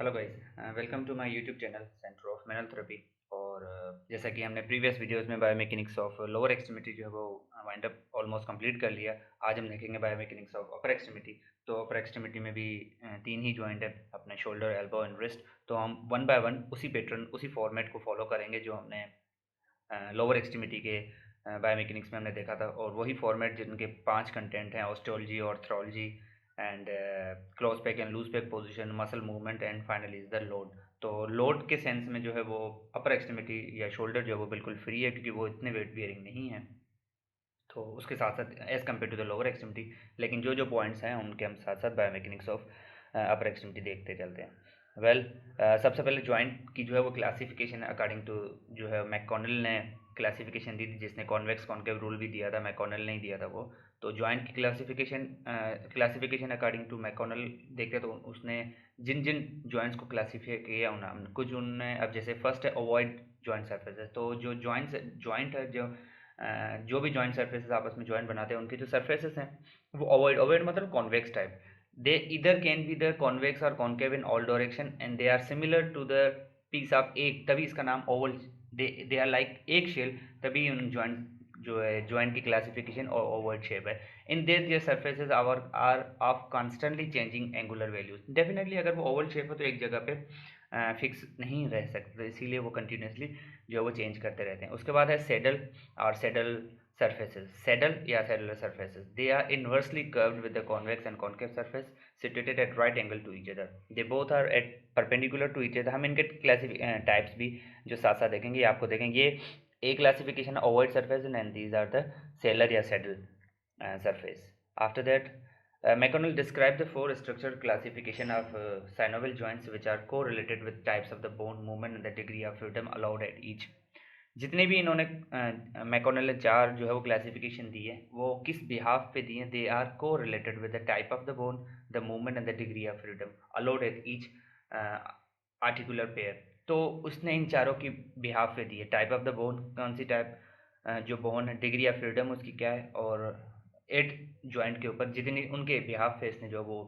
Hello guys, welcome to my YouTube channel centre of manual therapy. और जैसा कि हमने प्रीवियस वीडियोस में बायोमेकेनिक्स ऑफ लोअर एक्सट्रीमिटी जो है वो वाइंड अप ऑलमोस्ट कंप्लीट कर लिया। आज हम देखेंगे बायोमेकेनिक्स ऑफ अपर एक्सट्रीमिटी। तो अपर एक्सट्रीमिटी में भी तीन ही जॉइंट है, अपने शोल्डर, एल्बो एंड रिस्ट। तो हम वन बाय वन उसी पैटर्न, उसी फॉर्मेट को फॉलो करेंगे जो हमने लोअर एक्सट्रीमिटी के बायोमेकेनिक्स में हमने देखा था। और वही फॉर्मेट जिनके 5 कंटेंट हैं: osteology, arthrology and close pack and loose pack position, muscle movement and finally is the load. तो लोड के सेंस में जो है वो अपर एक्सट्रीमिटी या शोल्डर जो है वो बिल्कुल फ्री है, क्योंकि वो इतने वेट बियरिंग नहीं है। तो उसके साथ साथ as compare to the lower extremity, लेकिन जो जो पॉइंट्स हैं उनके हम साथ साथ बायोमेकेनिक्स ऑफ अपर एक्सट्रीमिटी देखते चलते हैं। वेल, सबसे पहले जॉइंट की जो है वो क्लासिफिकेशन अकॉर्डिंग टू जो है मैककॉनल ने क्लासिफिकेशन दी थी, जिसने कॉन्वेक्स कॉन्केव रूल भी दिया था, मैककॉनल ने ही दिया था वो। तो जॉइंट की क्लासिफिकेशन अकॉर्डिंग टू मैककॉनल देखते तो उसने जिन जिन जॉइंट्स को क्लासीफाई किया उन्होंने कुछ उनने, अब जैसे फर्स्ट है अवॉइड जॉइंट सर्फेसेस। तो जो जॉइंट है, जो भी जॉइंट सर्फेसेस आपस में जॉइंट बनाते हैं, उनके जो सर्फेसेस हैं वो अवॉइड मतलब कॉन्वेक्स टाइप। दे इधर कैन बी द कॉन्वेक्स और concave in all direction and they are similar to the piece of egg, तभी इसका नाम oval. They are like egg shell, तभी उन जॉइंट जो है जॉइंट की क्लासिफिकेशन और ओवल शेप है। In their surfaces are of constantly changing angular values. Definitely अगर वो ओवल शेप है तो एक जगह पे फिक्स नहीं रह सकते, इसीलिए वो कंटिन्यूसली जो है वो चेंज करते रहते हैं। उसके बाद है सेडल और सेडल surfaces. Saddle या cellular surfaces, they are inversely curved with the convex and concave surface situated at right angle to each other. They both are at perpendicular to each other. हम इनके types भी जो साथ साथ देखेंगे, आपको देखेंगे। ये एक classification ovoid surface and these are the sellar या saddle surface. After that, McConnell described the four structural classification of synovial joints, which are correlated with types of the bone movement and the degree of freedom allowed at each. जितने भी इन्होंने मैकॉनल ने चार जो है वो classification दी है, वो किस बिहाफ पे दी है? दे आर को related with the type of the bone, the movement and the degree of freedom allowed at each articular pair. तो उसने इन चारों की बिहाफ पे दी है। टाइप ऑफ द बोन, कौन सी टाइप जो बोन है, डिग्री ऑफ फ्रीडम उसकी क्या है, और एट जॉइंट के ऊपर जितनी उनके बिहाफ पे इसने जो वो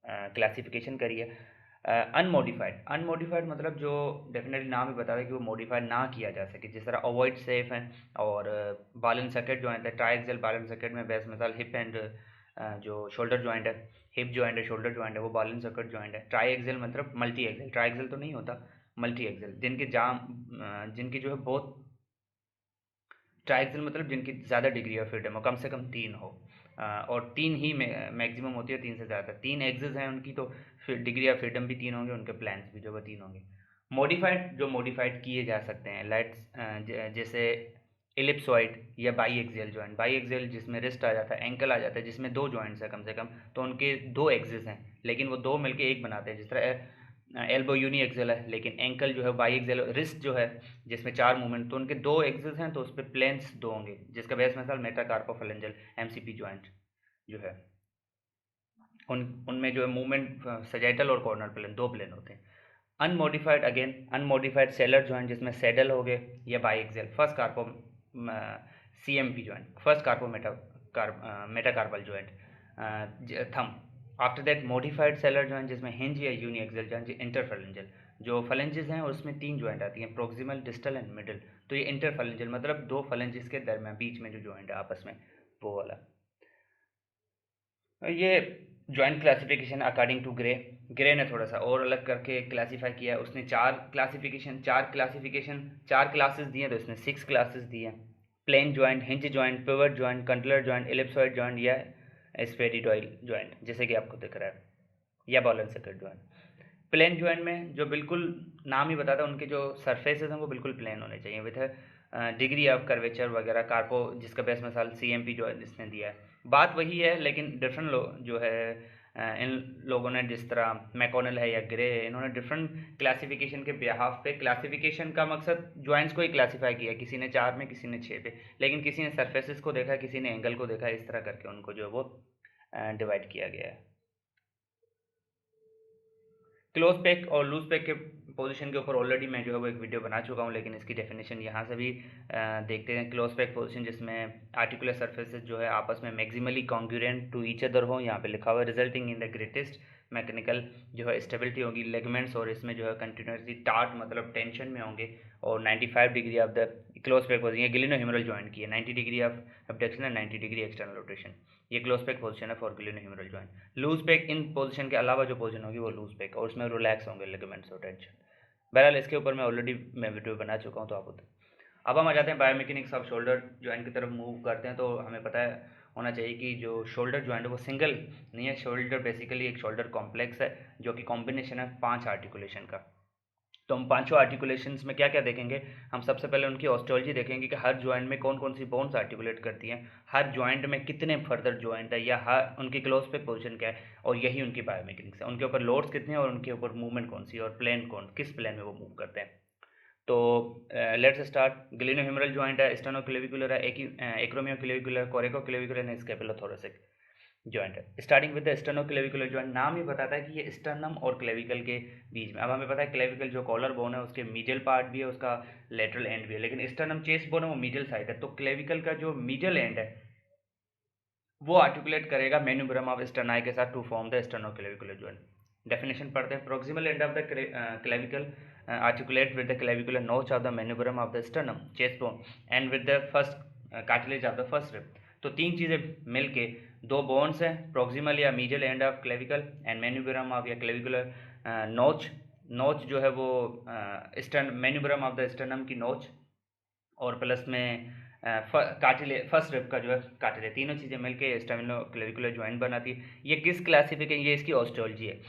क्लासिफिकेशन करी है। अनमोडिफाइड मतलब जो डेफिनेटली नाम ही बता रहा है कि वो मॉडिफाई ना किया जा सके, जिस तरह अवॉइड सेफ है। और बॉल एंड सॉकेट जॉइंट है, ट्राइएक्सियल बॉल एंड सॉकेट में बेस्ट मिसाल हिप एंड जो शोल्डर जॉइंट है, हिप जॉइंट है, शोल्डर जॉइंट है, वो बॉल एंड सॉकेट जॉइंट है। ट्राइएक्सियल मतलब मल्टी एक्सियल, ट्राइएक्सियल तो नहीं होता, मल्टी एक्सियल जिनकी जो है बहुत, ट्राइएक्सियल मतलब जिनकी ज़्यादा डिग्री ऑफ फ्रीडम हो, कम से कम तीन हो। और तीन ही मैक्सिमम होती है, तीन से ज़्यादा। तीन एक्सिस हैं उनकी, तो फिर डिग्री ऑफ फ्रीडम भी तीन होंगे, उनके प्लान्स भी जो वो तीन होंगे। मॉडिफाइड जो मॉडिफाइड किए जा सकते हैं, जैसे एलिप्सॉइड या by axial joint. By axial जिसमें रिस्ट आ जाता है, एंकल आ जाता है, जिसमें दो जॉइंट्स है कम से कम, तो उनके दो एक्सिस हैं लेकिन वो दो मिलके एक बनाते हैं। जिस तरह एल्बो यूनी एक्सियल है, लेकिन एंकल जो है बाई एक्सियल। रिस्ट जो है जिसमें चार मूवमेंट, तो उनके दो एक्सिस हैं, तो उस पर प्लेन्स दो होंगे, जिसका बेस्ट मिसाल मेटाकार्पोफेलेंजल एमसीपी जॉइंट जो है, उनमें जो है मूवमेंट सजैटल और कॉर्नर प्लेन, दो प्लेन होते हैं। Unmodified, again unmodified sellar joint, जिसमें सेडल हो गए या biaxial. First carpo CMP joint, first carpometacarpal joint, thumb. After that modified sellar joint, जिसमें हिंज या यूनी एक्सियल जॉइंट, इंटरफेलेंजल। जो फलेंजेस हैं उसमें तीन जॉइंट आती हैं, प्रोक्सिमल, डिस्टल एंड मिडल। तो ये इंटरफेलेंजल मतलब दो फलेंजेस के दरमियान बीच में जो जॉइंट है आपस में, वो वाला। ये joint classification according to Gray ने थोड़ा सा और अलग करके क्लासीफाई किया है। उसने चार क्लासेस दिए, तो इसने 6 क्लासेस दिए हैं: plane joint, hinge joint, pivot joint, condylar joint, ellipsoid joint या स्फेरिडॉइड जॉइंट, जैसे कि आपको दिख रहा है, या ball and socket joint. Plane joint में जो बिल्कुल नाम ही बताता है, उनके जो सरफेसेस हैं वो बिल्कुल प्लेन होने चाहिए विथ डिग्री ऑफ कर्वेचर वगैरह। कार्पो जिसका बेस्ट मिसाल सीएमपी जो इसने दिया है, बात वही है, लेकिन डिफरेंट जो है इन लोगों ने, जिस तरह मैकॉनल है या ग्रे है, इन्होंने डिफरेंट क्लासिफिकेशन के बिहाफ पे, क्लासिफिकेशन का मकसद जॉइंट्स को ही क्लासीफाई किया, किसी ने 4 में, किसी ने 6 पे, लेकिन किसी ने सरफेसेस को देखा, किसी ने एंगल को देखा, इस तरह करके उनको जो है वो डिवाइड किया गया है। क्लोज पैक और लूज पैक के पोजीशन के ऊपर ऑलरेडी मैं जो है वो एक वीडियो बना चुका हूँ, लेकिन इसकी डेफिनेशन यहाँ से भी देखते हैं। क्लोज पैक पोजीशन जिसमें आर्टिकुलर सर्फेसेज जो है आपस में maximally congruent to each other हो, यहाँ पे लिखा हुआ है resulting in the greatest mechanical जो है स्टेबिलिटी होगी लेगमेंट्स, और इसमें जो है कंटिन्यूसली टार्ट मतलब टेंशन में होंगे, और 95 degree of the close pack position, ये ग्लिनोह्यूमरल जॉइंट की है, 90 degree of abduction and 90 degree external rotation, ये क्लोज पैक पोजीशन है for glenohumeral joint. Loose pack in position के अलावा जो पोजीशन होगी वो लूज पैक, और उसमें रिलैक्स होंगे लिगामेंट्स और टेंशन। बहरहाल इसके ऊपर मैं ऑलरेडी वीडियो बना चुका हूँ, तो आप उधर। अब हम आ जाते हैं बायोमेकेनिक्स ऑफ शोल्डर जॉइंट की तरफ मूव करते हैं। तो हमें पता है होना चाहिए कि जो शोल्डर जॉइंट है वो सिंगल नहीं है। शोल्डर बेसिकली एक शोल्डर कॉम्प्लेक्स है जो कि कॉम्बिनेशन है 5 आर्टिकुलेशन का। तो हम पांचों आर्टिकुलेशंस में क्या क्या देखेंगे, हम सबसे पहले उनकी ऑस्टियोलॉजी देखेंगे कि हर जॉइंट में कौन कौन सी बोन्स आर्टिकुलेट करती हैं, हर जॉइंट में कितने फर्दर जॉइंट है, या हर उनकी क्लोज पे पोजीशन क्या है, और यही उनकी बायोमेकेनिक्स है। उनके ऊपर लोड्स कितने हैं और उनके ऊपर मूवमेंट कौन सी, और प्लेन किस प्लेन में वो मूव करते हैं। तो लेट्स स्टार्ट। ग्लिनोह्यूमरल जॉइंट है, स्टेनोक्लेविकुलर है, एक्रोमियोक्लेविकुलर, कोरेकोक्लेविकुलर एंड स्कैपुलोथोरेसिक जॉइंट है। Starting with the sternoclavicular joint, नाम ही बताता है कि ये स्टर्नम और क्लेविकल के बीच में। अब हमें पता है क्लेविकल जो कॉलर बोन है उसके मीडियल पार्ट भी है, उसका लेटरल एंड भी है, लेकिन स्टर्नम चेस्ट बोन है वो मीडियल साइड है। तो क्लेविकल का जो मीडियल एंड है वो आर्टिकुलेट करेगा मेन्यूब्रम ऑफ स्टर्नाई के साथ to form the sternoclavicular joint. Definition पढ़ते हैं। Proximal end of the clavicle articulate with the clavicular notch of the manubrium of the sternum, chest bone and with the first cartilage of the first rib। तो तीन चीज़ें मिलके दो bones हैं, proximal या medial end of clavicle and manubrium of या clavicular notch. Notch जो है वो मेन्यूब्रम ऑफ द स्टर्नम की नोच, और प्लस में कार्टिलेज फर्स्ट रिब का जो है कार्टिलेज, तीनों चीज़ें मिलके स्टेनोक्लेविकुलर जॉइंट बनाती है। ये किस क्लासिफिकेशन, ये इसकी ऑस्टियोलॉजी है।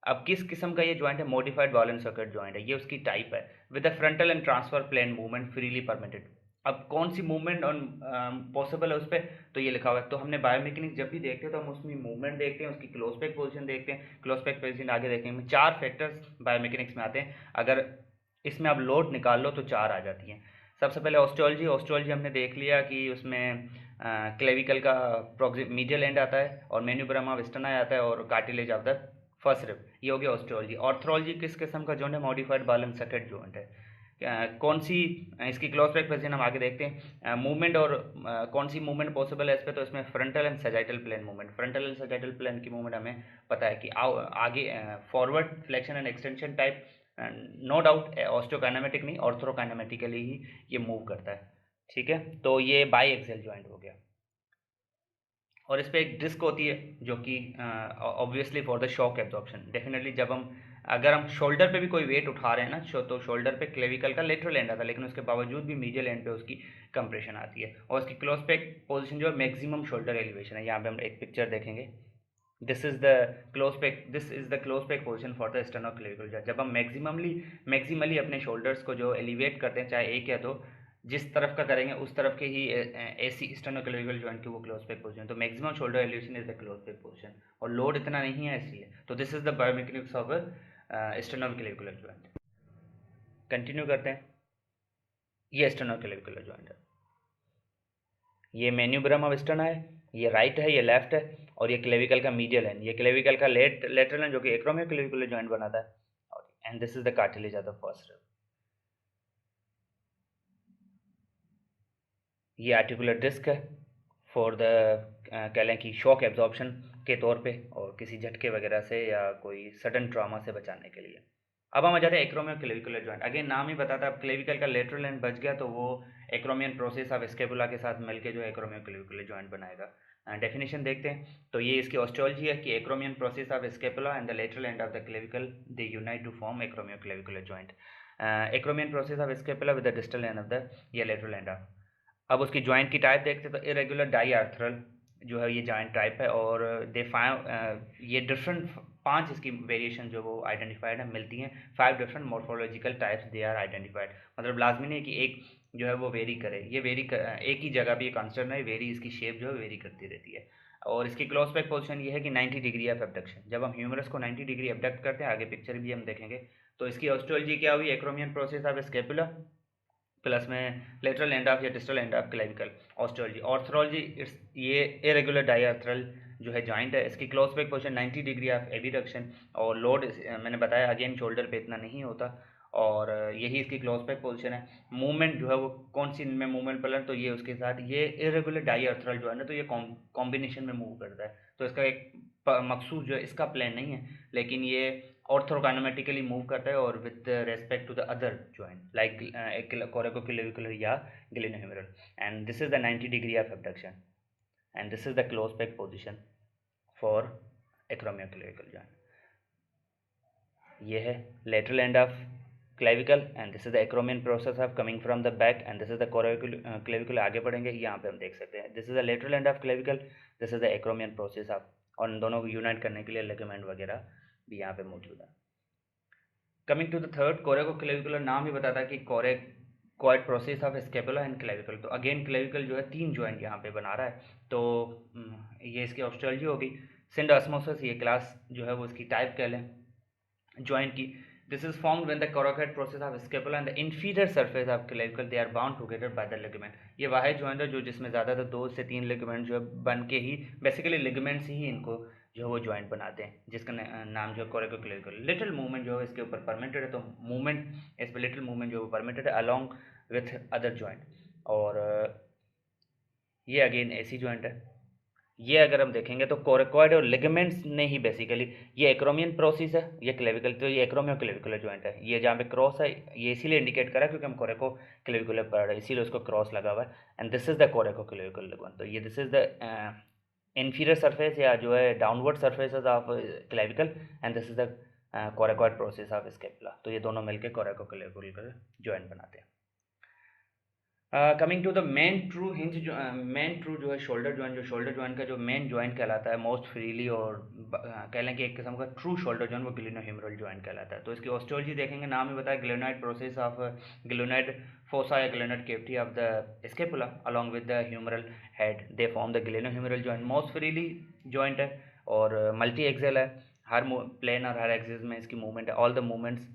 अब किस किस्म का ये जॉइंट है, modified ball and socket joint है, ये उसकी टाइप है। With the frontal and transfer plane movement freely permitted. अब कौन सी मूवमेंट ऑन पॉसिबल है उस पर, तो ये लिखा हुआ है। तो हमने बायोमेकेनिक्स जब भी देखते हैं तो हम उसमें मूवमेंट देखते हैं, उसकी क्लोज पैक पोजीशन देखते हैं, क्लोज पैक पोजीशन आगे देखेंगे। 4 फैक्टर्स बायोमेकेनिक्स में आते हैं, अगर इसमें आप लोड निकाल लो तो 4 आ जाती हैं। सबसे पहले ऑस्टियोलॉजी। ऑस्टियोलॉजी हमने देख लिया कि उसमें क्लेविकल का मीडियल एंड आता है, और मेन्यूब्रम ऑफ स्टर्नाई आता है, और cartilage of the first rib, ये हो गया ऑस्टियोलॉजी। ऑर्थोलॉजी किस किस्म का जॉइंट है, modified ball and socket joint है। कौन सी इसकी क्लोज पैक पोजीशन हम आगे देखते हैं। मूवमेंट और कौन सी मूवमेंट पॉसिबल है इस पर, तो इसमें frontal and sagittal plane movement. Frontal and sagittal plane की मूवमेंट हमें पता है कि आगे forward flexion and extension type, no doubt osteokinematic नहीं, ऑर्थोकाइनेमेटिकली ही ये मूव करता है। ठीक है, तो ये बाई एक्सियल जॉइंट हो गया। और इस पर एक डिस्क होती है जो कि obviously for the shock absorption. Definitely जब हम अगर हम शोल्डर पे भी कोई वेट उठा रहे हैं ना, तो शोल्डर पे क्लेविकल का लेटरल एंड आता है, लेकिन उसके बावजूद भी मीडियल एंड पे उसकी कंप्रेशन आती है, और उसकी क्लोज पैक पोजीशन जो है मैक्सिमम शोल्डर एलिवेशन है। यहाँ पे हम एक पिक्चर देखेंगे, this is the close pack position for the sternoclavicular joint. जब हम मैक्सिमली अपने शोल्डर्स को जो एलिवेट करते हैं, चाहे एक या दो, जिस तरफ का करेंगे उस तरफ के ही एसी स्टेनोक्लेविकुलर जॉइंट की वो क्लोज पैक पोजीशन। तो maximum shoulder elevation is the close pack position, और लोड इतना नहीं है इसलिए। तो this is the biomechanics of sternoclavicular joint. Continue करते हैं। ये स्टेनोक्लेविकुलर जॉइंट है, ये मेन्यूब्रम ऑफ स्टर्नाई है, ये राइट है, ये लेफ्ट है, और ये क्लेविकल का मीडियल है, ये क्लेविकल का लेटरल है जो कि एक्रोमियोक्लेविकुलर जॉइंट बनाता है, and this is the cartilage of the first rib. ये आर्टिकुलर डिस्क है फॉर द कह लें कि शॉक एब्जॉर्प्शन के तौर पे, और किसी झटके वगैरह से या कोई सडन ट्रॉमा से बचाने के लिए। अब हम आ जाते हैं एक्रोमियोक्लेविकुलर जॉइंट। अगेन नाम ही बताता है, अब क्लेविकल का लेटरल एंड बच गया तो वो एक्रोमियन प्रोसेस ऑफ स्केपुला के साथ मिलकर जो एक्रोमियोक्लेविकुलर जॉइंट बनाएगा। डेफिनेशन देखते हैं। तो ये इसकी ऑस्टियोलॉजी है कि acromion process of scapula and the lateral end of the clavicle they unite to form acromioclavicular joint. Acromion process of scapula with the distal end of the या lateral end of. अब उसकी joint की type देखते हैं, तो irregular डाईआर्थरल जो है ये जॉइंट टाइप है, और दे ये डिफरेंट 5 इसकी वेरिएशन जो वो आइडेंटिफाइड है मिलती हैं। 5 different morphological types they are identified. मतलब लाजमी नहीं कि एक जो है वो वेरी करे, ये एक ही जगह भी कांस्टेंट है, वेरी इसकी शेप जो है वेरी करती रहती है। और इसकी क्लोज पैक पोजीशन ये है कि 90 डिग्री ऑफ एबडक्शन। जब हम ह्यूमरस को 90 डिग्री एबडक्ट करते हैं, आगे पिक्चर भी हम देखेंगे। तो इसकी ऑस्टियोलॉजी क्या हुई, acromion process of scapula plus में लेटरल एंड ऑफ या distal end of clavicle. Osteology orthology, ये इरेगुलर डाईआर्थरल जो है जॉइंट है, इसकी close back position 90 degree of abduction, और लोड मैंने बताया अगेन शोल्डर पे इतना नहीं होता, और यही इसकी क्लोज बैक पोजीशन है। मूवमेंट जो है वो कौन सी इनमें मूवमेंट प्लान, तो ये उसके साथ ये इरेगुलर डाईआर्थरल जो है ना, तो ये कॉम्बिनेशन में मूव करता है, तो इसका एक मकसूद जो है इसका प्लान नहीं है, लेकिन ये ऑर्थोकाइनेमेटिकली मूव करता है और with respect to the other joint like coracoclavicular या glenohumeral, and this is the 90 degree of abduction, and this is the close back position for acromioclavicular joint. ये है lateral end of clavicle and this is the acromion process of coming from the back and this is the clavicle। आगे बढ़ेंगे यहाँ पे हम देख सकते हैं this is the lateral end of clavicle, this is the acromion process of, और इन दोनों को यूनाइट करने के लिए लिगामेंट वगैरह भी यहाँ पे मौजूद है। कमिंग टू द थर्ड कोरेकोक्लेविकुलर, नाम ही बताता है कि coracoid process of scapula and clavicle, तो अगेन क्लेविकल जो है 3 जॉइंट यहाँ पे बना रहा है, तो ये इसकी ऑस्ट्रोलॉजी होगी। सिंडास्मोसिस ये क्लास जो है वो इसकी टाइप कह लें joint की। This is formed when the coracoid process of scapula and the inferior surface of clavicle they are bound together by the ligament। ये वाहिद जॉइंट है जो जिसमें ज़्यादातर 2 से 3 लिगामेंट जो है बन के ही बेसिकली लिगामेंट्स ही इनको जो है वो जॉइंट बनाते हैं, जिसका नाम जो है कोरेकोक्लेविकल। लिटिल मूवमेंट जो है इसके ऊपर परमिटेड है, तो मूवमेंट इस पर लिटिल मूवमेंट जो है परमिटेड है अलॉन्ग विथ अदर जॉइंट, और ये अगेन ऐसी जॉइंट है। ये अगर हम देखेंगे तो कोरेकोइड और लिगामेंट्स ने ही बेसिकली, ये एक्रोमियन प्रोसेस है, ये क्लेविकल, तो ये एक्रोमियोक्लेविकुलर जॉइंट है। ये जहाँ पे क्रॉस है ये इसीलिए इंडिकेट करा क्योंकि हम कोरेकोक्लेविकुलर पढ़ रहे हैं, इसीलिए उसको क्रॉस लगा हुआ है, and this is the coracoclavicular ligament. तो ये this is the inferior surface या जो है downward surfaces of clavicle and this is the coracoid process of scapula, तो ये दोनों मिलकर कोरेकोक्लेविकुलर जॉइंट बनाते हैं। Coming to the main true hinge, main true जो है शोल्डर जॉइंट, जो शोल्डर जॉइंट का जो मेन जॉइंट कहलाता है मोस्ट फ्रीली, और कह लें कि एक किस्म का ट्रू शोल्डर जॉइंट वो ग्लेनोह्यूमेरल जॉइंट कहलाता है। तो इसकी ऑस्टियोलॉजी देखेंगे, नाम ही बताया glenoid process of glenoid fossa या glenoid cavity of the scapula along with the humeral head they form the glenohumeral joint. Most freely joint है और मल्टी एक्सेल है, हर प्लेन और हर एक्सिस में इसकी मूवमेंट है, all the movements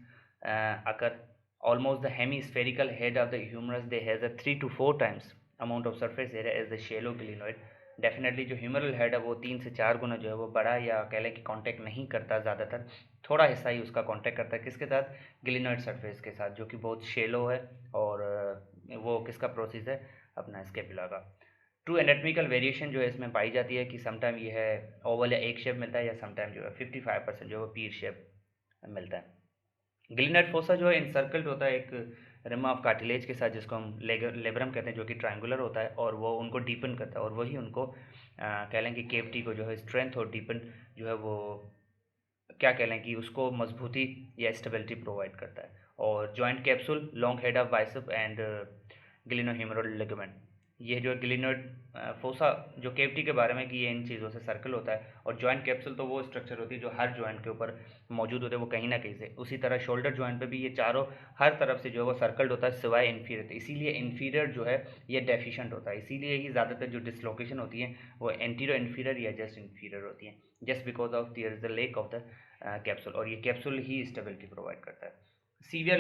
occur almost the hemispherical head of the humerus they has a 3 to 4 times amount of surface area as the shallow glenoid। Definitely जो humoral head है वो 3 से 4 गुना जो है वो बड़ा, या कह लें कि कांटेक्ट नहीं करता, ज़्यादातर थोड़ा हिस्सा ही उसका कांटेक्ट करता है, किसके साथ, ग्लिनोइड सरफेस के साथ, जो कि बहुत शेलो है, और वो किसका प्रोसेस है, अपना स्केपुला का। ट्रू एनाटॉमिकल वेरिएशन जो है इसमें पाई जाती है कि समटाइम ये है ओवल या एक शेप मिलता है, या समटाइम जो है 55% जो है पीर शेप मिलता है। ग्लिनोइड फोसा जो है इनसर्कल्ड होता है एक रिम ऑफ कार्टिलेज के साथ, जिसको हम लेब्रम कहते हैं, जो कि ट्रायंगुलर होता है, और वो उनको डीपन करता है, और वही उनको कह लें कि केविटी को जो है स्ट्रेंथ और डीपन जो है वो क्या कह लें कि उसको मजबूती या स्टेबिलिटी प्रोवाइड करता है। और joint capsule, long head of bicep and glenohumeral ligament, ये जो ग्लिनोइड फोसा जो केविटी के बारे में कि ये इन चीज़ों से सर्कल होता है, और जॉइंट कैप्सूल तो वो स्ट्रक्चर होती है जो हर जॉइंट के ऊपर मौजूद होते हैं, वो कहीं ना कहीं से। उसी तरह शोल्डर जॉइंट पे भी ये चारों हर तरफ से जो है वो सर्कल्ड होता है सिवाय इन्फीरियर, इसीलिए इन्फीरियर जो है ये डेफिशिएंट होता है, इसीलिए ही ज़्यादातर जो डिसलोकेशन होती है वो एंटीरियर इन्फीरियर या जस्ट इन्फीरियर होती हैं, just because of there is the lack of the capsule, और ये कैप्सूल ही स्टेबिलिटी प्रोवाइड करता है। सीवियर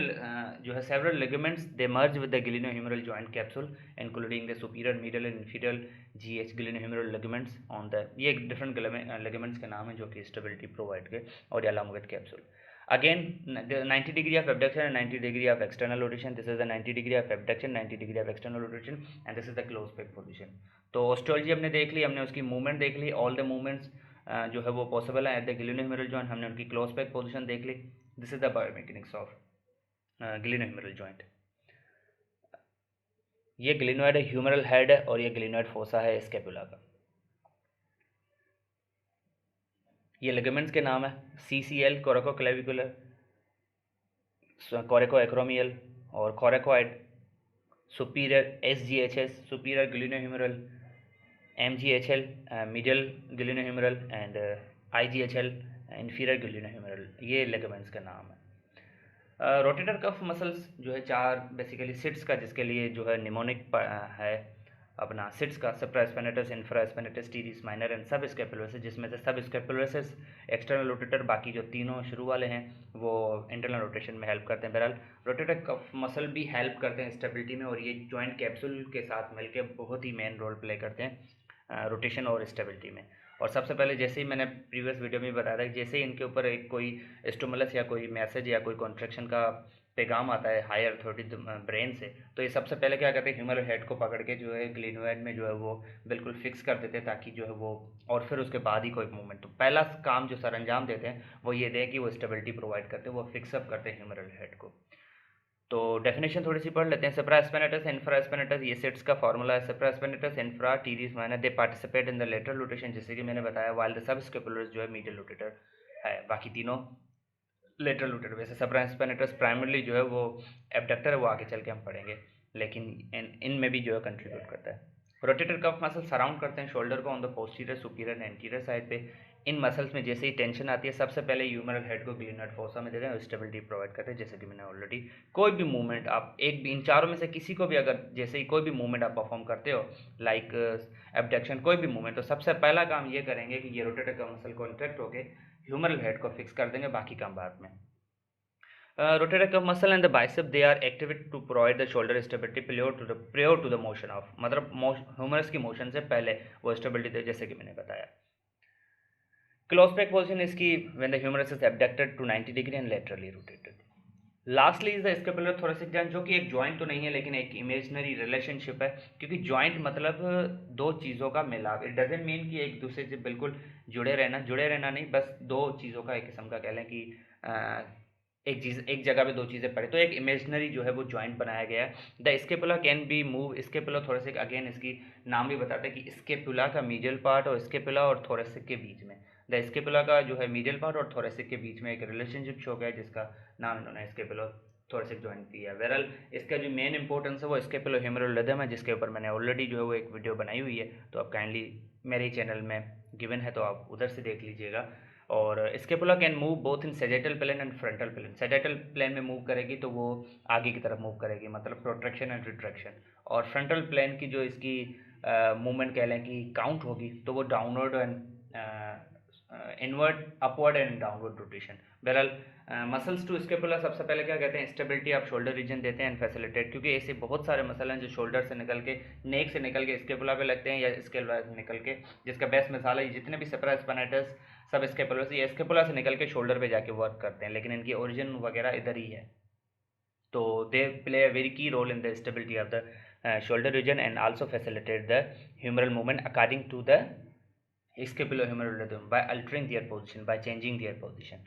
जो है several ligaments they merge with the glenohumeral joint capsule including the superior, middle and inferior GH glenohumeral ligaments on the, ये एक different ligaments के नाम है जो कि स्टेबिलिटी प्रोवाइड के और along with capsule. Again 90 degree of abduction and 90 degree of external rotation, this is the 90 degree of abduction, 90 degree of external rotation, and this is the close back position. तो osteology हमने देख ली, हमने उसकी movement देख ली, all the movements जो है वो possible है एट द ग्लिनोह्यूमेरल जॉइंट, हमने उनकी क्लोज बैक पोजीशन देख ली। This is the biomechanics of glenohumeral joint. ये ग्लिनोइड ह्यूमरल हेड है और ये ग्लिनोइड फोसा है स्केपुला का। ये लिगामेंट्स के नाम है CCL कोरेकोक्लेविकुलर, कोरेको एक्रोमियल, और coracoid, superior SGHS superior glenohumeral, MGHL middle glenohumeral, and IGHL inferior glenohumeral, ये लिगामेंट्स का नाम है। रोटेटर कफ मसल्स जो है 4 बेसिकली सिट्स का, जिसके लिए जो है निमोनिक है अपना सिट्स का, सुप्रास्पिनेटस, इंफ्रास्पिनेटस, टीरिस माइनर एंड सब स्कैपुलरिस, जिसमें से सब स्कैपुलरिस एक्सटर्नल रोटेटर, बाकी जो तीनों शुरू वाले हैं वो इंटरनल रोटेशन में हेल्प करते हैं। बहरहाल रोटेटर कफ मसल भी हेल्प करते हैं स्टेबिलिटी में, और ये जॉइंट कैप्सूल के साथ मिलकर बहुत ही मेन रोल प्ले करते हैं रोटेशन और स्टेबिलिटी में। और सबसे पहले जैसे ही मैंने प्रीवियस वीडियो में बताया था कि जैसे ही इनके ऊपर एक कोई स्टिमुलस या कोई मैसेज या कोई कॉन्ट्रैक्शन का पैगाम आता है हायर अथॉरिटी ब्रेन से, तो ये सबसे पहले क्या करते हैं, ह्यूमरल हेड को पकड़ के जो है ग्लेनोइड में जो है वो बिल्कुल फिक्स कर देते हैं, ताकि जो है वो, और फिर उसके बाद ही कोई मूवमेंट। तो पहला काम जो सर अंजाम देते हैं वो ये दें कि वो स्टेबिलिटी प्रोवाइड करते हैं, वो फिक्सअप करते हैं ह्यूमरल हेड को। तो डेफिनेशन थोड़ी सी पढ़ लेते हैं। सेप्रास्पेनेटस इंफ्रास्पेनेटस, ये सेट्स का फॉर्मूला है। Supraspinatus infra teres minor, they participate in the lateral rotation, जैसे कि मैंने बताया, वाइल द सबस्केपुलर जो है मीडियल रोटेटर है, बाकी तीनों लेटरल रोटेटर। वैसे सेप्रास्पेनेटस प्राइमरली जो है वो एबडक्टर है, वो आगे चल के हम पढ़ेंगे, लेकिन इनमें भी जो है कंट्रीब्यूट करता है। रोटेटर कफ मसल सराउंड करते हैं शोल्डर को on the posterior, superior and anterior side पे। इन मसल्स में जैसे ही टेंशन आती है, सबसे पहले ह्यूमरल हेड को ग्लेनोइड फोसा में देते हैं और स्टेबिलिटी प्रोवाइड करते हैं। जैसे कि मैंने ऑलरेडी, कोई भी मूवमेंट आप एक भी इन चारों में से किसी को भी अगर जैसे ही कोई भी मूवमेंट आप परफॉर्म करते हो, लाइक एबडक्शन, कोई भी मूवमेंट, तो सबसे पहला काम ये करेंगे कि ये रोटेटर का मसल कॉन्ट्रैक्ट होकर ह्यूमरल हेड को फिक्स कर देंगे, बाकी काम बाद में। Rotator cuff muscle and the bicep, they are activated to provide the shoulder stability prior to the motion of, मतलब ह्यूमरस की मोशन से पहले वो स्टेबिलिटी दे, जैसे कि मैंने बताया। क्लोज बैक पोजीशन इसकी when the humerus is abducted to 90 degree and laterally rotated. Lastly is the scapular thoracic joint, जो कि एक जॉइंट तो नहीं है लेकिन एक इमेजनरी रिलेशनशिप है, क्योंकि जॉइंट मतलब दो चीज़ों का मिलाप। इट डजेंट मीन कि एक दूसरे से बिल्कुल जुड़े रहना नहीं, बस दो चीज़ों का एक किस्म का कह लें कि एक चीज़ एक जगह पे दो चीज़ें पड़े, तो एक इमेजनरी जो है वो जॉइंट बनाया गया है। The scapula can be move, scapula thoracic, again इसकी नाम भी बताता है कि स्केपुला का मीडियल पार्ट और स्केपुला और थोरेसिक के बीच में, द स्केपुला का जो है मीडियल पार्ट और थोरेसिक के बीच में एक रिलेशनशिप शो गया है, जिसका नाम इन्होंने स्केपुलो थोरेसिक जॉइंट दिया है। वेरल इसका जो मेन इंपॉर्टेंस है वो स्केपुलो ह्यूमरल रिदम है, जिसके ऊपर मैंने ऑलरेडी जो है वो एक वीडियो बनाई हुई है, तो आप काइंडली मेरे चैनल में गिवन है, तो आप उधर से देख लीजिएगा। और scapula can move both in sagittal plane and frontal plane. Sagittal plane में मूव करेगी तो वो आगे की तरफ मूव करेगी, मतलब प्रोट्रैक्शन एंड रिट्रैक्शन। और फ्रंटल प्लेन की जो इसकी मूवमेंट कह लें कि काउंट होगी, तो वो downward and inward, upward and downward rotation. बहरहाल मसल्स टू स्केपुला, सबसे पहले क्या कहते हैं, स्टेबिलिटी ऑफ शोल्डर रीजन देते हैं एंड फैसिलिटेट, क्योंकि ऐसे बहुत सारे मसल हैं जो शोल्डर से निकल के, नेक से निकल के स्केपुला पे लगते हैं, या स्केपुला से निकल के, जिसका बेस्ट मिसाल है जितने भी सेप्रास्पाइनेटस सब स्केपुला से, ये स्केपुला से निकल के शोल्डर पे जाके वर्क करते हैं, लेकिन इनकी ओरिजिन वगैरह इधर ही है। तो they play a very key role in the stability of the shoulder region and also facilitate the humeral movement according to the scapulohumeral rhythm by altering their position, by changing their position.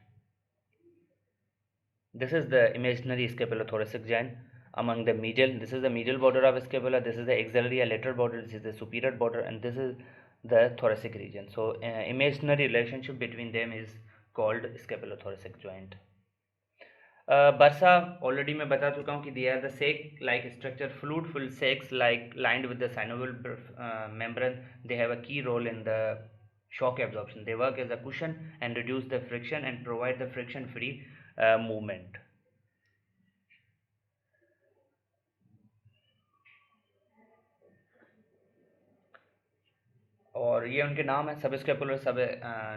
This is the imaginary scapulothoracic joint among the medial. This is the medial border of scapula. This is the axillary or lateral border. This is the superior border, and this is the thoracic region. So imaginary relationship between them is called scapulothoracic joint. Bursa already मैं बता चुका हूँ कि they are the sac like structure, fluid filled sacs like lined with the synovial membrane. They have a key role in the shock absorption. They work as a cushion and reduce the friction and provide the friction free movement. और ये उनके नाम है, सब scapular, सब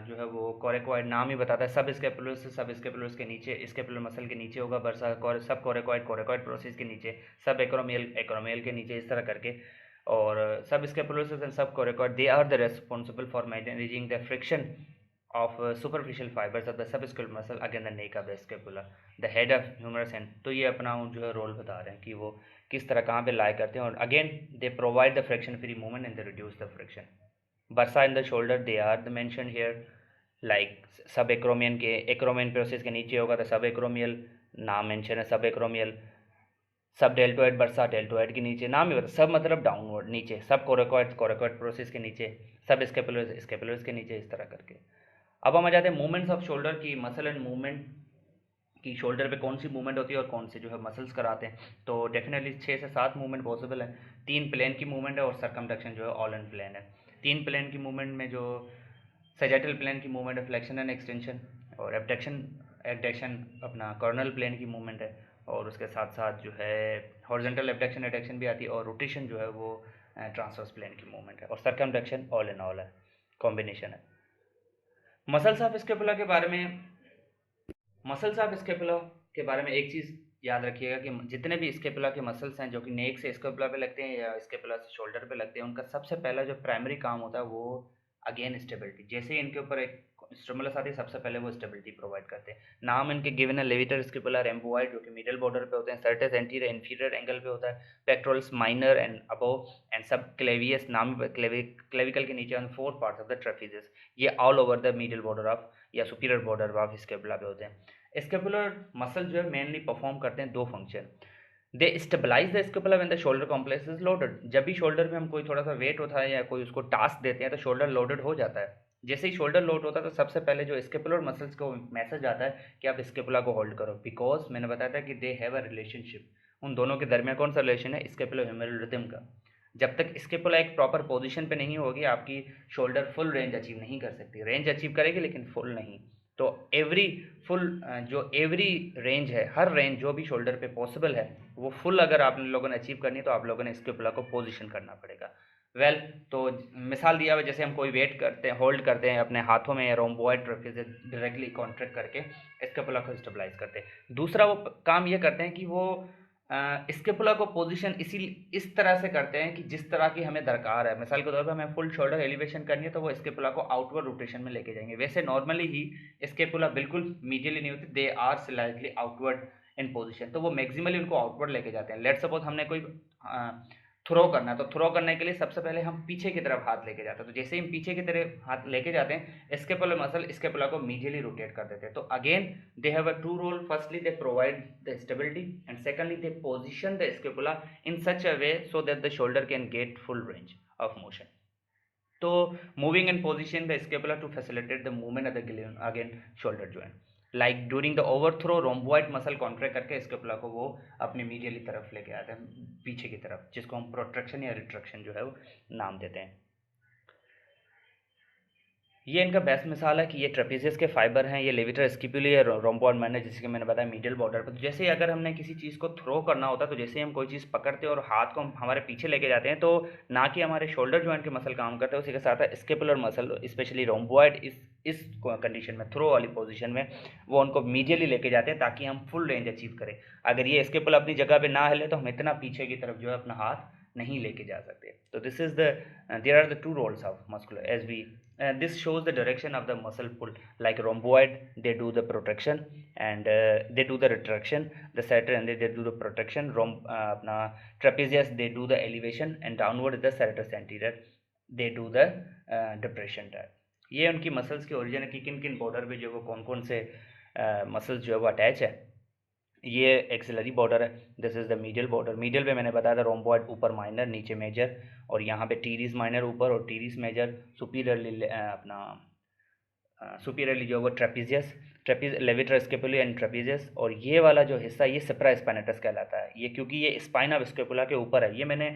जो है वो कोरेकॉइड नाम ही बताता है, सब स्केपुलर से, सब स्केपुलर के नीचे, स्केपुलर मसल के नीचे होगा बर्सा, सब कोरेकॉइड, कोरेकॉइड प्रोसेस के नीचे, सब एक्रोमियल, एक्रोमियल के नीचे, इस तरह करके। और sub scapular and sub coracoid, they are the responsible for managing the friction of superficial fibers of the subscapular muscle against the neck of the scapula, the head of humerus end. तो ये अपना जो है role बता रहे हैं कि वो किस तरह कहाँ पे लाई करते हैं, और again they provide the friction free movement and they reduce the friction. Bursa in the shoulder, they are the mention here like sub acromion के, एक्रोमियन प्रोसेस के नीचे होगा तो सब एक्रोमियल, नाम मेंशन है सब एक्रोमियल. सब डेल्टोइड बर्सा डेल्टोइड के नीचे, नाम ही बता, सब मतलब डाउनवर्ड नीचे, सब कोरेकॉइड, कोरेकॉइड प्रोसेस के नीचे, सब स्केपुलर, स्केपुलर्स के नीचे, इस तरह करके. अब हम आ जाते हैं मूवमेंट्स ऑफ शोल्डर की, मसल एंड मूवमेंट की, शोल्डर पे कौन सी मूवमेंट होती है और कौन से जो है मसल्स कराते हैं. तो डेफिनेटली 6 से 7 मूवमेंट पॉसिबल है. 3 प्लेन की मूवमेंट है और सर्कमडक्शन जो है ऑल एंड प्लेन है. 3 प्लेन की मूवमेंट में जो सेजेटल प्लेन की मूवमेंट है फ्लेक्शन एंड एक्सटेंशन, और एबडक्शन अपना कॉर्नल प्लेन की मूवमेंट है, और उसके साथ साथ जो है हॉरिजॉन्टल एबडक्शन एडक्शन भी आती है, और रोटेशन जो है वो ट्रांसवर्स प्लेन की मूवमेंट है, और सर्कमडक्शन ऑल इन ऑल है, कॉम्बिनेशन है. मसल्स ऑफ स्केपुला के बारे में, मसल्स ऑफ स्केपुला के बारे में एक चीज़ याद रखिएगा कि जितने भी स्केपुला के मसल्स हैं जो कि नेक से स्केपुला पे लगते हैं या स्केपुला से शोल्डर पे लगते हैं, उनका सबसे पहला जो प्राइमरी काम होता है वो अगेन स्टेबिलिटी, जैसे ही इनके ऊपर एक स्टिमुलस आती है सबसे पहले वो स्टेबिलिटी प्रोवाइड करते हैं। नाम इनके गिवन है लेविटर, स्क्यूपुलर, एम्बोइड जो कि मिडल बॉर्डर पे होते हैं, सर्टस एंटीरियर इंफीरियर एंगल पे होता है, pectorals minor and above and subclavius नाम क्लेविकल के नीचे on 4 parts of the trapezius, ये all over the middle border of या सुपीरियर बॉर्डर ऑफ स्क्यूपुला पे होते हैं। स्क्यूपुलर मसल जो है मेनली परफॉर्म करते हैं 2 function. They stabilize the scapula when the shoulder complex is loaded, जब भी शोल्डर में हम कोई थोड़ा सा वेट होता है या कोई उसको टास्क देते हैं तो शोल्डर लोडेड हो जाता है। जैसे ही शोल्डर लोड होता है तो सबसे पहले जो स्केपुलर मसल्स को मैसेज आता है कि आप स्केपुला को होल्ड करो, बिकॉज मैंने बताया था कि दे हैव अ रिलेशनशिप, उन दोनों के दरमियान कौन सा रिलेशन है, स्केपुलर ह्यूमरल रिदम का। जब तक स्केपुला एक प्रॉपर पोजीशन पे नहीं होगी आपकी शोल्डर फुल रेंज अचीव नहीं कर सकती, रेंज अचीव करेगी लेकिन फुल नहीं। तो एवरी रेंज है, हर रेंज जो भी शोल्डर पे पॉसिबल है वो फुल अगर आप लोगों ने अचीव करनी है तो आप लोगों ने स्केपुला को पोजीशन करना पड़ेगा। तो मिसाल दिया हुआ जैसे हम कोई वेट करते हैं, होल्ड करते हैं अपने हाथों में या रोम्बोइड ट्रफी से डायरेक्टली कॉन्ट्रैक्ट करके स्केपुला को स्टेबलाइज करते हैं। दूसरा वो काम ये करते हैं कि वो स्केपुला को पोजीशन इस तरह से करते हैं कि जिस तरह की हमें दरकार है। मिसाल के तौर पर हमें फुल शोल्डर एलिवेशन करनी है तो वो स्केपुला को आउटवर्ड रोटेशन में लेके जाएंगे। वैसे नॉर्मली ही स्केपुला बिल्कुल मीडियली नहीं होती, they are slightly outward in position, तो वो मैक्सिमली उनको आउटवर्ड लेके जाते हैं। लेट सपोज हमने कोई थ्रो करना है तो थ्रो करने के लिए सबसे पहले हम पीछे की तरफ हाथ लेके जाते हैं, तो जैसे ही हम पीछे की तरफ हाथ लेके जाते हैं स्केपुलर मसल स्केपुला को मीडियली रोटेट कर देते हैं। तो again they have a 2 role, firstly they provide the stability and secondly they position the scapula in such a way so that the shoulder can get full range of motion. तो moving and position the scapula to facilitate the movement of the glen again shoulder joint, like during the overthrow rhomboid muscle contract करके scapula को वो अपने medially तरफ लेके आते हैं, पीछे की तरफ, जिसको हम प्रोट्रैक्शन या रिट्रैक्शन जो है वो नाम देते हैं। ये इनका बेस्ट मिसाल है कि ये ट्रेपेजियस के फाइबर हैं, ये लेविटर स्किपुली या रोम्बॉइड मैंने जैसे कि मैंने बताया मिडिल बॉर्डर पर। तो जैसे ही अगर हमने किसी चीज़ को थ्रो करना होता है तो जैसे ही हम कोई चीज़ पकड़ते हैं और हाथ को हम हमारे पीछे लेके जाते हैं तो ना कि हमारे शोल्डर जॉइंट के मसल काम करते हैं, उसी के साथ स्केपुलर मसल स्पेशली रोम्बॉइड इस कंडीशन में थ्रो वाली पोजीशन में वो उनको मीडियली लेके जाते हैं ताकि हम फुल रेंज अचीव करें। अगर ये स्केपुल अपनी जगह पे ना हिले तो हम इतना पीछे की तरफ जो है अपना हाथ नहीं लेके जा सकते। तो this is the there are the 2 roles of muscular as we this shows the direction of the muscle pull, like rhomboid they do the protraction and they do the retraction, the serratus and they do the protraction, अपना trapezius they do the elevation and downward is the serratus anterior they do the depression type। ये उनकी muscles की origin है कि किन किन border पे जो वो कौन कौन से मसल्स जो है वो अटैच है। ये एक्सिलरी बॉर्डर है, this is the medial border. Medial पे मैंने बताया था रोम्बॉइड ऊपर माइनर नीचे मेजर, और यहाँ पे टीरीज माइनर ऊपर और टीरीज मेजर, सुपीरियरली जो वो ट्रेपेजियस लेविटर स्केपुली एंड ट्रेपेजियस, और ये वाला जो हिस्सा ये सेप्रा स्पाइनेटस कहलाता है। ये क्योंकि ये स्पाइन ऑफ स्केपुला के ऊपर है, ये मैंने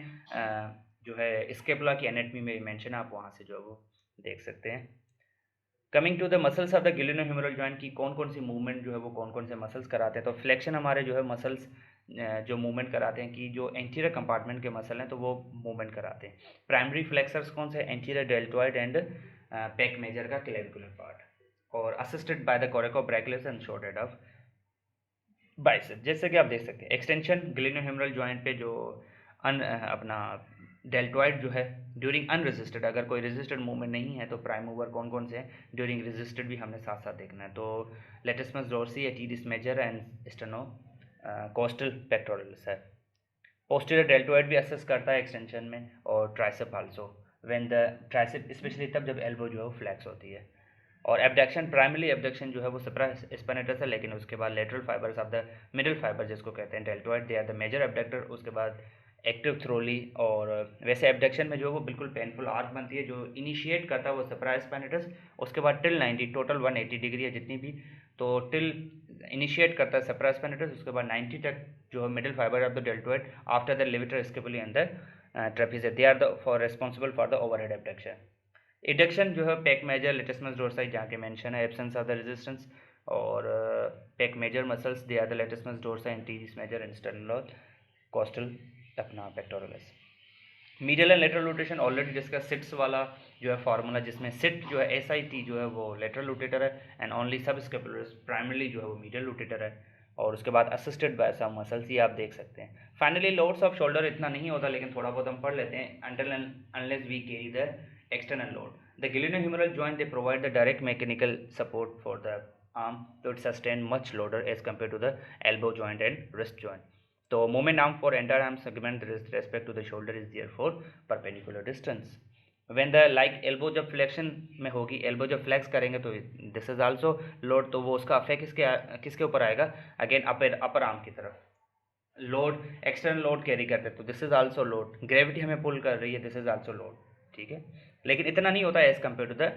जो है स्केपुला की एनेटमी में मेंशन है, आप वहाँ से जो है वो देख सकते हैं। Coming to the muscles of the glenohumeral joint की कौन कौन सी मूवमेंट जो है वो कौन कौन से मसल्स कराते हैं। तो फ्लेक्शन हमारे जो है मसल्स जो मूवमेंट कराते हैं कि जो एंटीरियर कंपार्टमेंट के मसल हैं तो वो मूवमेंट कराते हैं। प्राइमरी फ्लेक्सर्स कौन से, anterior deltoid and pec major का क्लेविकुलर पार्ट, और assisted by the coracobrachialis and short head of bicep. जैसे कि आप देख सकते हैं एक्सटेंशन ग्लेनोह्यूमरल जॉइंट पे जो अपना डेल्टॉइड जो है ड्यूरिंग अनरेजिस्टेड, अगर कोई रेजिस्टेड मूवमेंट नहीं है तो प्राइम मूवर कौन कौन से हैं, ड्यूरिंग रेजिस्टेड भी हमने साथ साथ देखना है। तो latissimus dorsi, teres major and sterno costal pectorals है। पोस्टीरियर डेल्टॉइड भी असेस करता है एक्सटेंशन में, और tricep also when the tricep specially तब जब एल्बो जो है वो फ्लैक्स होती है। और एबडक्शन, प्राइमरी एबडक्शन जो है वो सेप्रा स्पाइनेटस है, लेकिन उसके बाद lateral fibres of the middle fibre जिसको कहते हैं deltoid, they are the major abductor. उसके बाद एक्टिव थ्रोली, और वैसे एबडक्शन में जो है वो बिल्कुल पेनफुल आर्क बनती है, जो इनिशिएट करता है वो सेप्रा स्पाइनेटस, उसके बाद टिल 90 टोटल 180 डिग्री है जितनी भी, तो टिल इनिशिएट करता है सेप्रा स्पाइनेटस, उसके बाद 90 तक जो है middle fibre of the deltoid after the levator scapulae and the trapezius, they are the for responsible for the overhead abduction. Adduction जो है पेक मेजर, लेटिसमस डोर्साई जहाँ के मेंशन है, एब्सेंस ऑफ द रेजिस्टेंस, और pec major muscles they are the latissimus dorsi and teres major and sternal costal अपना pectorals. Medial and lateral rotation already discuss, SITS वाला जो है फार्मूला जिसमें seat जो है SIT जो है वो लेटरल रोटेटर है एंड ओनली सब स्केपुलर प्राइमरली जो है वो मीडियल रोटेटर है, और उसके बाद असिस्टेड बाय सम मसल्स, ये आप देख सकते हैं। फाइनली लोड्स ऑफ शोल्डर इतना नहीं होता लेकिन थोड़ा बहुत हम पढ़ लेते हैं, until unless we carry the external load, The glenohumeral joint, they provide the direct mechanical support for the arm to sustain much loader as compared to the elbow joint and wrist joint. तो moment arm for entire arm segment with respect to the shoulder is therefore perpendicular distance. When the like elbow जब flexion में होगी, elbow जब flex करेंगे तो this is also load, तो वो उसका effect किसके ऊपर आएगा, again upper arm की तरफ लोड, एक्सटर्नल लोड कैरी करते हैं तो this is also load, gravity हमें पुल कर रही है, दिस इज आल्सो लोड, ठीक है। लेकिन इतना नहीं होता है एज कम्पेयर टू द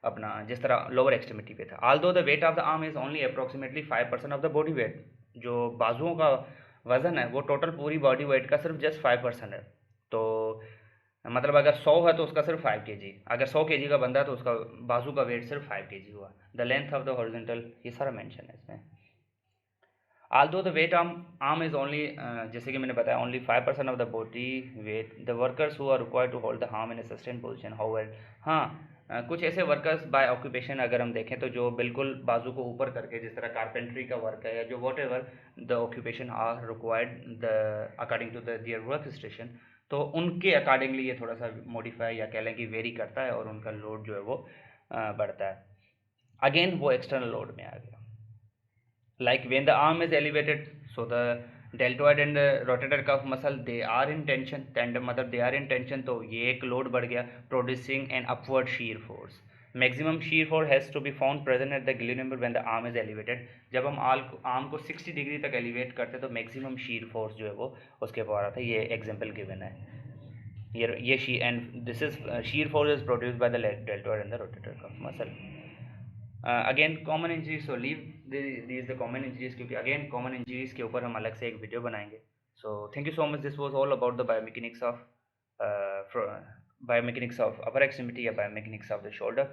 अपना जिस तरह लोअर एक्सट्रीमिटी पे था। Aldous the weight of the arm is only approximately 5% of the body weight, जो बाजुओं का वजन है वो टोटल पूरी बॉडी वेट का सिर्फ जस्ट 5% है। तो मतलब अगर 100 है तो उसका सिर्फ 5 kg, अगर 100 kg का बंदा है तो उसका बाजू का वेट सिर्फ 5 kg हुआ। The length of the horizontal, ये सारा मेंशन है इसमें। Although the weight arm is only जैसे कि मैंने बताया only 5% of the body weight, the workers who are required to hold the arm in a sustained position, however, हाँ कुछ ऐसे वर्कर्स बाय ऑक्यूपेशन अगर हम देखें तो जो बिल्कुल बाजू को ऊपर करके, जिस तरह कारपेंट्री का वर्क है या जो whatever the occupation are required the according to the their work station, तो उनके अकॉर्डिंगली ये थोड़ा सा मॉडिफाई या कह लें कि वेरी करता है और उनका लोड जो है वो बढ़ता है। अगेन वो एक्सटर्नल लोड में आ गया। Like when the arm is elevated, so the deltoid and the rotator cuff muscle, they are in tension, tendon मतलब they are in tension, तो ये एक लोड बढ़ गया, producing an upward shear force. Maximum shear force has to be found present at the glenohumeral when the arm is elevated. जब हम arm को 60 degree तक एलिवेट करते हैं तो मैक्सिमम शीयर फोर्स जो है वो उसके पास आता है। ये एग्जांपल गिवन है, ये and this is shear force is produced by the deltoid and the rotator cuff muscle. Again common injuries, so leave these the common injuries, क्योंकि अगेन कॉमन इंजरीज के ऊपर हम अलग से एक वीडियो बनाएंगे। So thank you so much, this was all about the biomechanics of upper extremity या biomechanics of the shoulder.